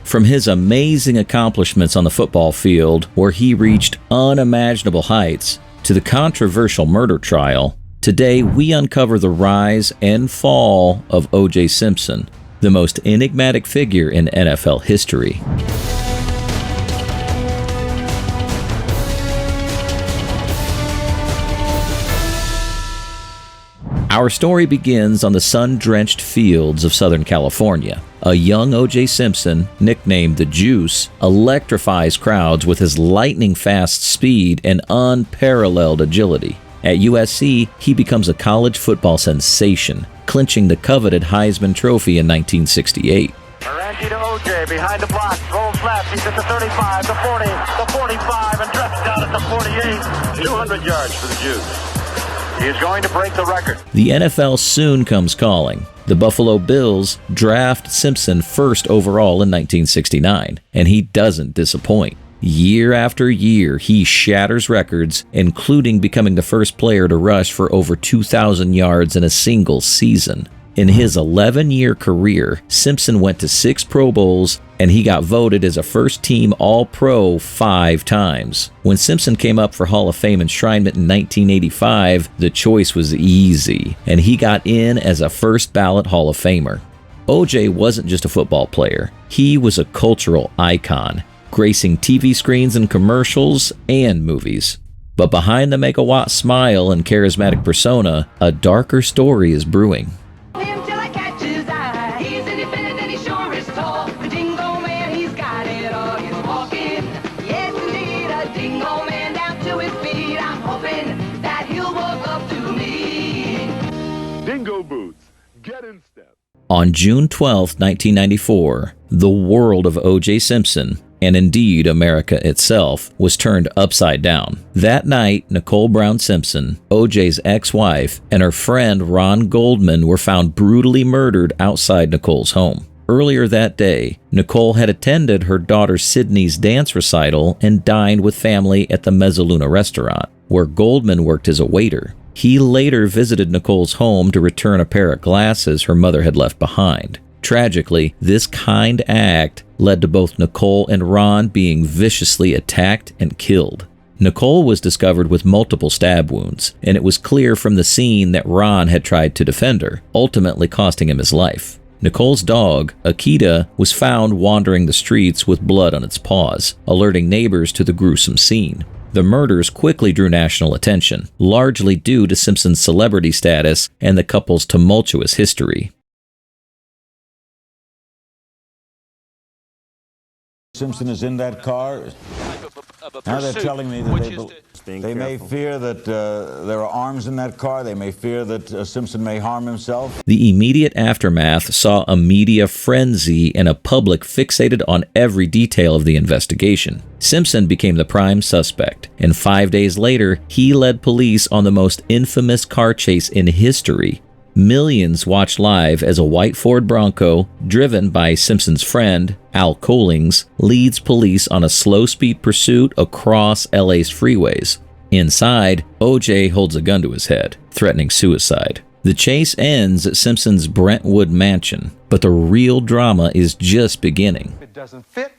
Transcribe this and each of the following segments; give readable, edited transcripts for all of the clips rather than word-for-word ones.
From his amazing accomplishments on the football field, where he reached unimaginable heights, to the controversial murder trial, today we uncover the rise and fall of OJ Simpson, the most enigmatic figure in NFL history. Our story begins on the sun-drenched fields of Southern California. A young O.J. Simpson, nicknamed the Juice, electrifies crowds with his lightning-fast speed and unparalleled agility. At USC, he becomes a college football sensation, clinching the coveted Heisman Trophy in 1968. Randy to O.J. behind the block, rolls left, he's at the 35, the 40, the 45, and drops down at the 48. 200 yards for the Juice. He is going to break the record. The NFL soon comes calling. The Buffalo Bills draft Simpson first overall in 1969, and he doesn't disappoint. Year after year, he shatters records, including becoming the first player to rush for over 2,000 yards in a single season. In his 11-year career, Simpson went to 6 Pro Bowls, and he got voted as a first-team All-Pro 5 times. When Simpson came up for Hall of Fame enshrinement in 1985, the choice was easy, and he got in as a first-ballot Hall of Famer. OJ wasn't just a football player. He was a cultural icon, gracing TV screens and commercials and movies. But behind the megawatt smile and charismatic persona, a darker story is brewing. On June 12, 1994, the world of O.J. Simpson, and indeed America itself, was turned upside down. That night, Nicole Brown Simpson, O.J.'s ex-wife, and her friend Ron Goldman were found brutally murdered outside Nicole's home. Earlier that day, Nicole had attended her daughter Sydney's dance recital and dined with family at the Mezzaluna restaurant, where Goldman worked as a waiter. He later visited Nicole's home to return a pair of glasses her mother had left behind. Tragically, this kind act led to both Nicole and Ron being viciously attacked and killed. Nicole was discovered with multiple stab wounds, and it was clear from the scene that Ron had tried to defend her, ultimately costing him his life. Nicole's dog, Akita, was found wandering the streets with blood on its paws, alerting neighbors to the gruesome scene. The murders quickly drew national attention, largely due to Simpson's celebrity status and the couple's tumultuous history. Simpson is in that car. Now they're telling me that they may fear that there are arms in that car. They may fear that Simpson may harm himself. The immediate aftermath saw a media frenzy and a public fixated on every detail of the investigation. Simpson became the prime suspect, and 5 days later, he led police on the most infamous car chase in history. Millions watched live as a white Ford Bronco, driven by Simpson's friend, Al Collings, leads police on a slow-speed pursuit across LA's freeways. Inside, OJ holds a gun to his head, threatening suicide. The chase ends at Simpson's Brentwood mansion, but the real drama is just beginning. If it doesn't fit,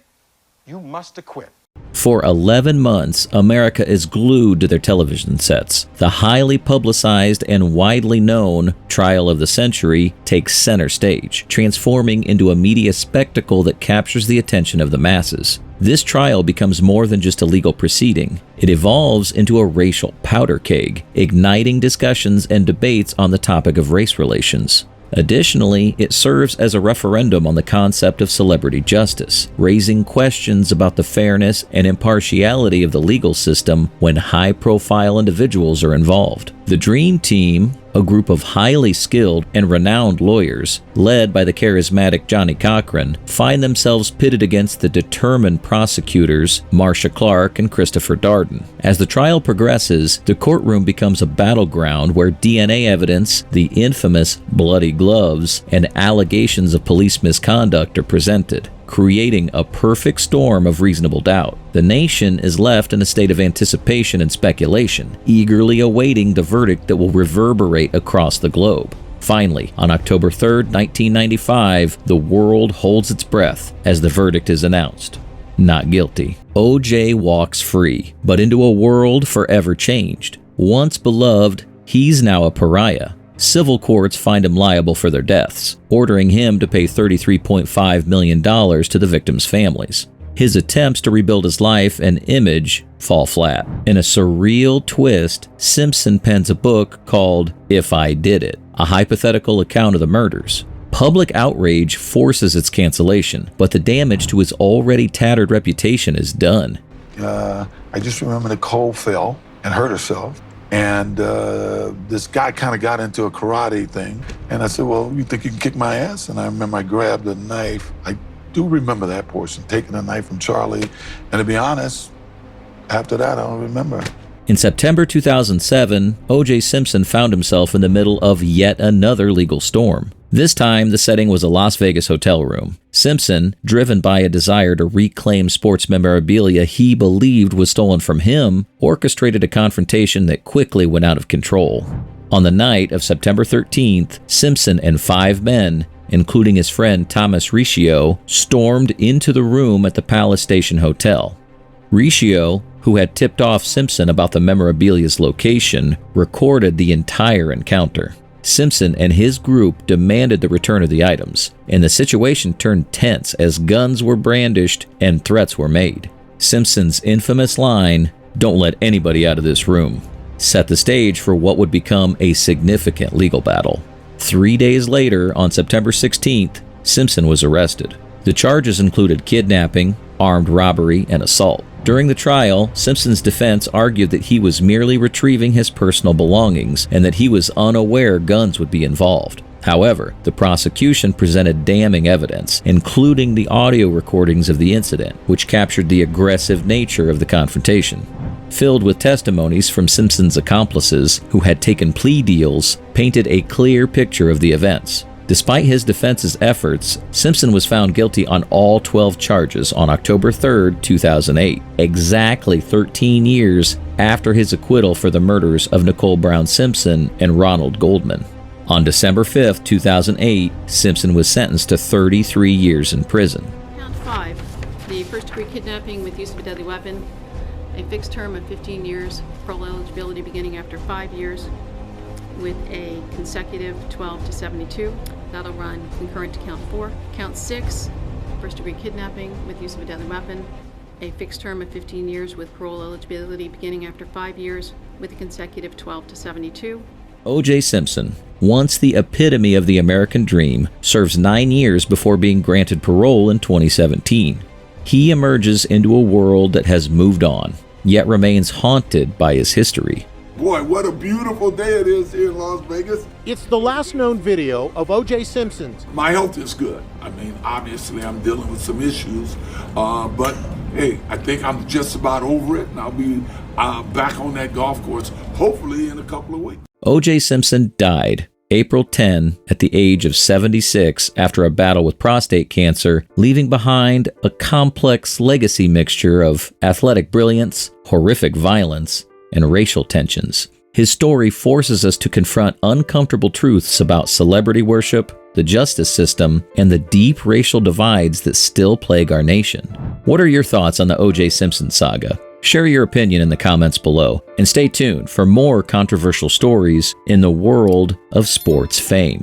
you must acquit. For 11 months, America is glued to their television sets. The highly publicized and widely known trial of the century takes center stage, transforming into a media spectacle that captures the attention of the masses. This trial becomes more than just a legal proceeding. It evolves into a racial powder keg, igniting discussions and debates on the topic of race relations. Additionally, it serves as a referendum on the concept of celebrity justice, raising questions about the fairness and impartiality of the legal system when high-profile individuals are involved. The Dream Team, a group of highly skilled and renowned lawyers, led by the charismatic Johnny Cochran, find themselves pitted against the determined prosecutors, Marcia Clark and Christopher Darden. As the trial progresses, the courtroom becomes a battleground where DNA evidence, the infamous bloody gloves, and allegations of police misconduct are presented, creating a perfect storm of reasonable doubt. The nation is left in a state of anticipation and speculation, eagerly awaiting the verdict that will reverberate across the globe. Finally, on October 3, 1995, the world holds its breath as the verdict is announced. Not guilty. OJ walks free, but into a world forever changed. Once beloved, he's now a pariah. Civil courts find him liable for their deaths, ordering him to pay $33.5 million to the victims' families. His attempts to rebuild his life and image fall flat. In a surreal twist, Simpson pens a book called If I Did It, a hypothetical account of the murders. Public outrage forces its cancellation, but the damage to his already tattered reputation is done. I just remember Nicole fell and hurt herself, and this guy kind of got into a karate thing, and I said, well, you think you can kick my ass? And I remember I grabbed a knife. I do remember that portion, taking a knife from Charlie, and to be honest, after that, I don't remember. In September 2007, OJ Simpson found himself in the middle of yet another legal storm. This time, the setting was a Las Vegas hotel room. Simpson, driven by a desire to reclaim sports memorabilia he believed was stolen from him, orchestrated a confrontation that quickly went out of control. On the night of September 13th, Simpson and 5 men, including his friend Thomas Riccio, stormed into the room at the Palace Station Hotel. Riccio, who had tipped off Simpson about the memorabilia's location, recorded the entire encounter. Simpson and his group demanded the return of the items, and the situation turned tense as guns were brandished and threats were made. Simpson's infamous line, "Don't let anybody out of this room," set the stage for what would become a significant legal battle. 3 days later, on September 16th, Simpson was arrested. The charges included kidnapping, armed robbery, and assault. During the trial, Simpson's defense argued that he was merely retrieving his personal belongings and that he was unaware guns would be involved. However, the prosecution presented damning evidence, including the audio recordings of the incident, which captured the aggressive nature of the confrontation. Filled with testimonies from Simpson's accomplices, who had taken plea deals, painted a clear picture of the events. Despite his defense's efforts, Simpson was found guilty on all 12 charges on October 3, 2008, exactly 13 years after his acquittal for the murders of Nicole Brown Simpson and Ronald Goldman. On December 5, 2008, Simpson was sentenced to 33 years in prison. Count 5, the first-degree kidnapping with use of a deadly weapon, a fixed term of 15 years, parole eligibility beginning after 5 years, with a consecutive 12 to 72. That'll run concurrent to count 4. Count 6, first-degree kidnapping with use of a deadly weapon, a fixed term of 15 years with parole eligibility beginning after 5 years, with a consecutive 12 to 72. OJ Simpson, once the epitome of the American dream, serves 9 years before being granted parole in 2017. He emerges into a world that has moved on, yet remains haunted by his history. Boy, what a beautiful day it is here in Las Vegas. It's the last known video of OJ Simpson's. My health is good. I mean, obviously I'm dealing with some issues, but hey, I think I'm just about over it, and I'll be back on that golf course hopefully in a couple of weeks. OJ Simpson died April 10 at the age of 76 after a battle with prostate cancer, leaving behind a complex legacy mixture of athletic brilliance, horrific violence, and racial tensions. His story forces us to confront uncomfortable truths about celebrity worship, the justice system, and the deep racial divides that still plague our nation. What are your thoughts on the OJ Simpson saga? Share your opinion in the comments below, and stay tuned for more controversial stories in the world of sports fame.